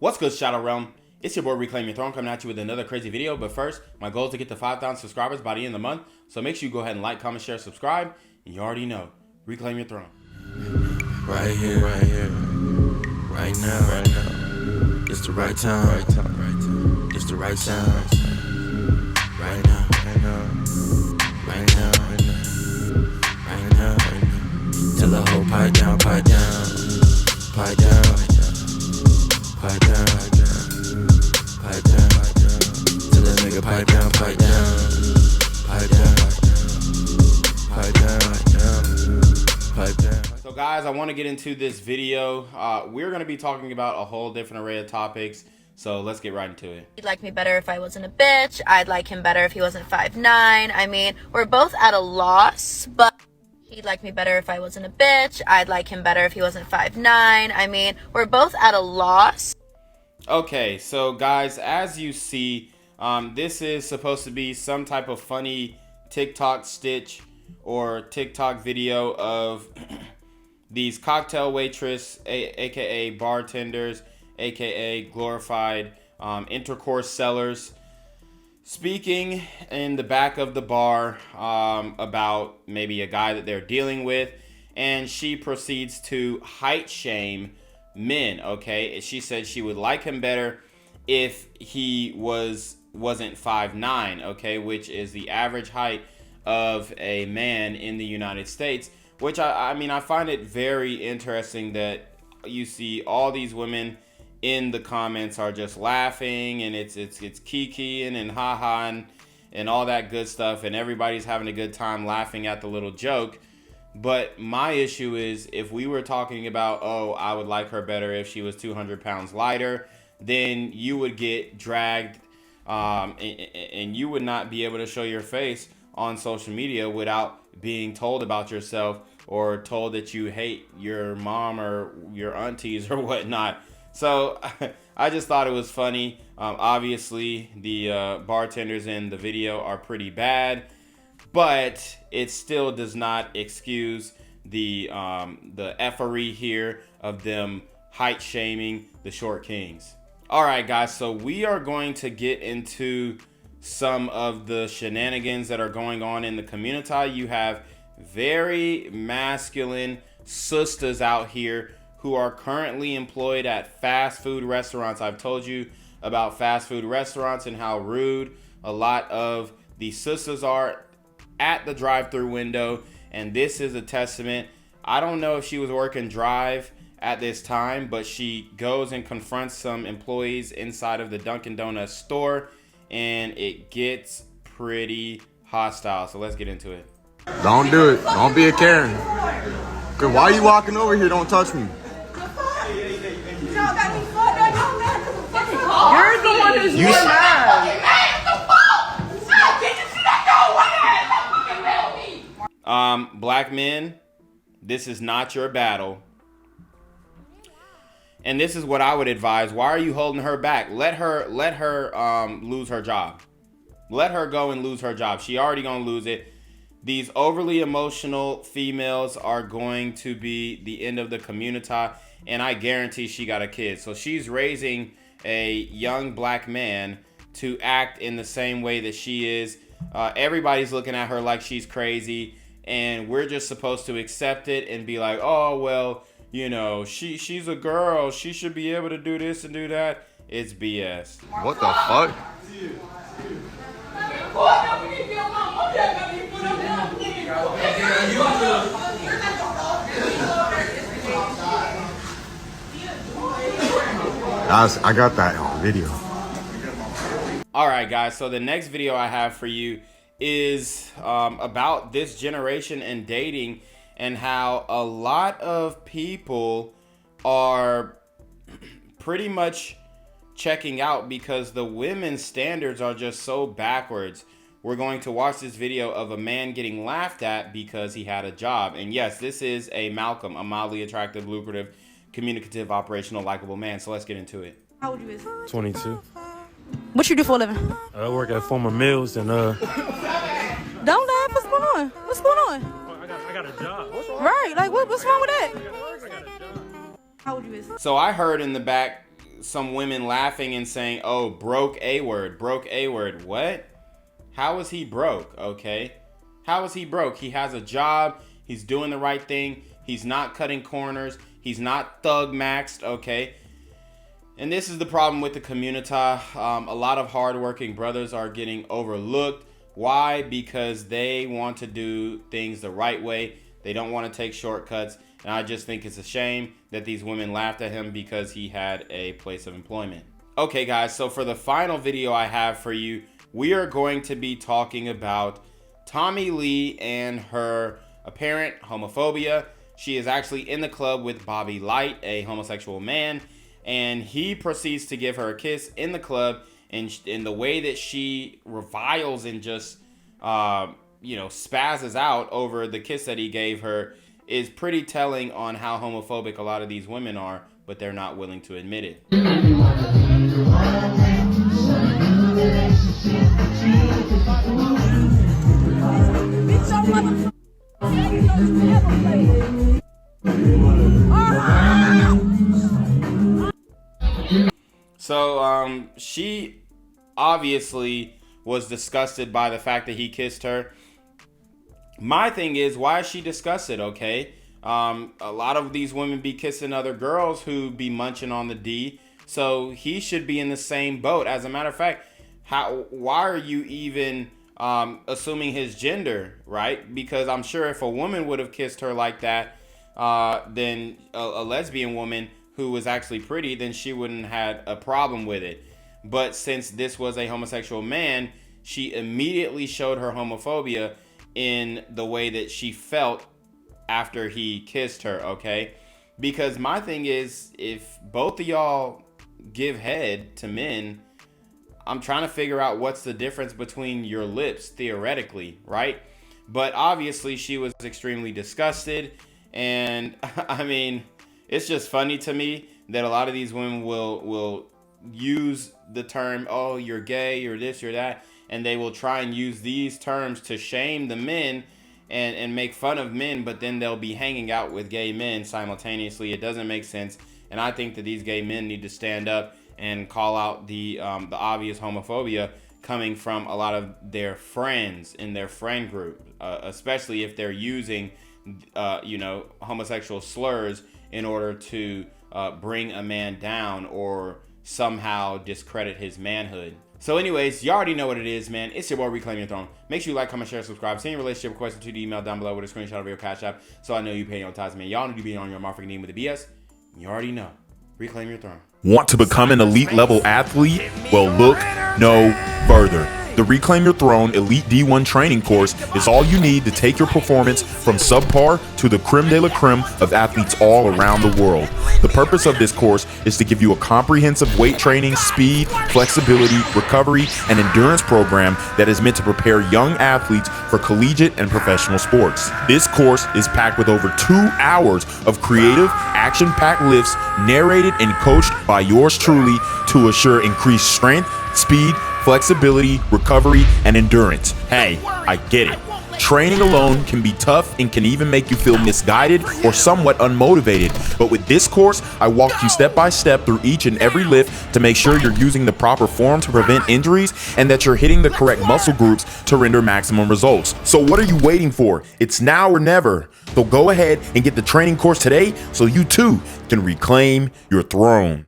What's good, Shadow Realm? It's your boy Reclaim Your Throne coming at you with another crazy video. But first, my goal is to get to 5,000 subscribers by the end of the month. So make sure you go ahead and like, comment, share, subscribe. And you already know, Reclaim Your Throne. Right here, right now. It's the right time, It's the right sound. Right now. Tell the whole pipe down. Tell the nigga pipe down. So guys, I want to get into this video. We're going to be talking about a whole different array of topics. So let's get right into it. He'd like me better if I wasn't a bitch. I'd like him better if he wasn't 5'9". I mean, we're both at a loss, but he'd like me better if I wasn't a bitch. I'd like him better if he wasn't 5'9". I mean, we're both at a loss. Okay, so guys, as you see, this is supposed to be some type of funny TikTok stitch or TikTok video of these cocktail waitress, aka bartenders, aka glorified intercourse sellers, speaking in the back of the bar about maybe a guy that they're dealing with, and she proceeds to height shame men. Okay, she said she would like him better if he wasn't 5'9", okay, which is the average height of a man in the United States. Which I mean, I find it very interesting that you see all these women in the comments are just laughing, and it's kikiing and haha and all that good stuff, and everybody's having a good time laughing at the little joke. But my issue is, if we were talking about, oh, I would like her better if she was 200 pounds lighter, then you would get dragged and you would not be able to show your face on social media without being told about yourself or told that you hate your mom or your aunties or whatnot. So I just thought it was funny. Obviously, the bartenders in the video are pretty bad, but it still does not excuse the effery here of them height shaming the short kings. All right, guys, so we are going to get into some of the shenanigans that are going on in the community. You have very masculine sisters out here who are currently employed at fast food restaurants. I've told you about fast food restaurants and how rude a lot of the sisters are at the drive-through window, and this is a testament. I don't know if she was working drive at this time, but she goes and confronts some employees inside of the Dunkin' Donuts store, and it gets pretty hostile. So let's get into it. Don't do it. Don't be a Karen. Cause why are you walking over here? Don't touch me. You're the one who's more mad. Black men, this is not your battle. And this is what I would advise. Why are you holding her back? Let her lose her job. Let her go and lose her job. She already gonna lose it. These overly emotional females are going to be the end of the community, and I guarantee she got a kid. So she's raising a young black man to act in the same way that she is. Everybody's looking at her like she's crazy, and we're just supposed to accept it and be like, oh, well, you know, she's a girl. She should be able to do this and do that. It's BS. What the fuck? I got that on video. All right, guys. So the next video I have for you is about this generation and dating, and how a lot of people are pretty much checking out because the women's standards are just so backwards. We're going to watch this video of a man getting laughed at because he had a job. And yes, this is a Malcolm, a mildly attractive, lucrative, communicative, operational, likable man. So let's get into it. How old you is? 22. What you do for a living? I work at Former Mills and Don't laugh. What's going on? What's going on? I got a job. What's wrong? Right, like what's wrong with that? I got a job. How old you is? So I heard in the back some women laughing and saying, oh, broke A-word, broke A-word. What? How is he broke? Okay. How is he broke? He has a job. He's doing the right thing. He's not cutting corners. He's not thug maxed. Okay. And this is the problem with the community. A lot of hardworking brothers are getting overlooked. Why? Because they want to do things the right way. They don't want to take shortcuts. And I just think it's a shame that these women laughed at him because he had a place of employment. Okay, guys, so for the final video I have for you, we are going to be talking about Tommie Lee and her apparent homophobia. She is actually in the club with Bobby Lyte, a homosexual man, and he proceeds to give her a kiss in the club. And in the way that she reviles and just, spazzes out over the kiss that he gave her is pretty telling on how homophobic a lot of these women are, but they're not willing to admit it. So, she obviously was disgusted by the fact that he kissed her. My thing is, why is she disgusted? Okay. A lot of these women be kissing other girls who be munching on the D. So he should be in the same boat. As a matter of fact, why are you even assuming his gender, right? Because I'm sure if a woman would have kissed her like that, then a lesbian woman who was actually pretty, then she wouldn't have had a problem with it. But since this was a homosexual man, she immediately showed her homophobia in the way that she felt after he kissed her, okay? Because my thing is, if both of y'all give head to men, I'm trying to figure out what's the difference between your lips, theoretically, right? But obviously she was extremely disgusted. And I mean, it's just funny to me that a lot of these women will use the term, oh, you're gay, you're this, you're that, and they will try and use these terms to shame the men and make fun of men, but then they'll be hanging out with gay men simultaneously. It doesn't make sense. And I think that these gay men need to stand up and call out the obvious homophobia coming from a lot of their friends in their friend group, especially if they're using, homosexual slurs in order to bring a man down or somehow discredit his manhood. So anyways, you already know what it is, man. It's your boy Reclaim Your Throne. Make sure you like, comment, share, subscribe. Send your relationship question to the email down below with a screenshot of your CashApp so I know you pay your tithes, man. Y'all need to be on your motherfucking name with the BS. You already know. Reclaim your throne. Want to become an elite level athlete? Well, look no further. The Reclaim Your Throne Elite D1 training course is all you need to take your performance from subpar to the creme de la creme of athletes all around the world. The purpose of this course is to give you a comprehensive weight training, speed, flexibility, recovery, and endurance program that is meant to prepare young athletes for collegiate and professional sports. This course is packed with over 2 hours of creative, action-packed lifts narrated and coached by yours truly to assure increased strength, speed, flexibility, recovery, and endurance. Hey, I get it. Training alone can be tough and can even make you feel misguided or somewhat unmotivated. But with this course, I walk you step by step through each and every lift to make sure you're using the proper form to prevent injuries and that you're hitting the correct muscle groups to render maximum results. So what are you waiting for? It's now or never. So go ahead and get the training course today so you too can reclaim your throne.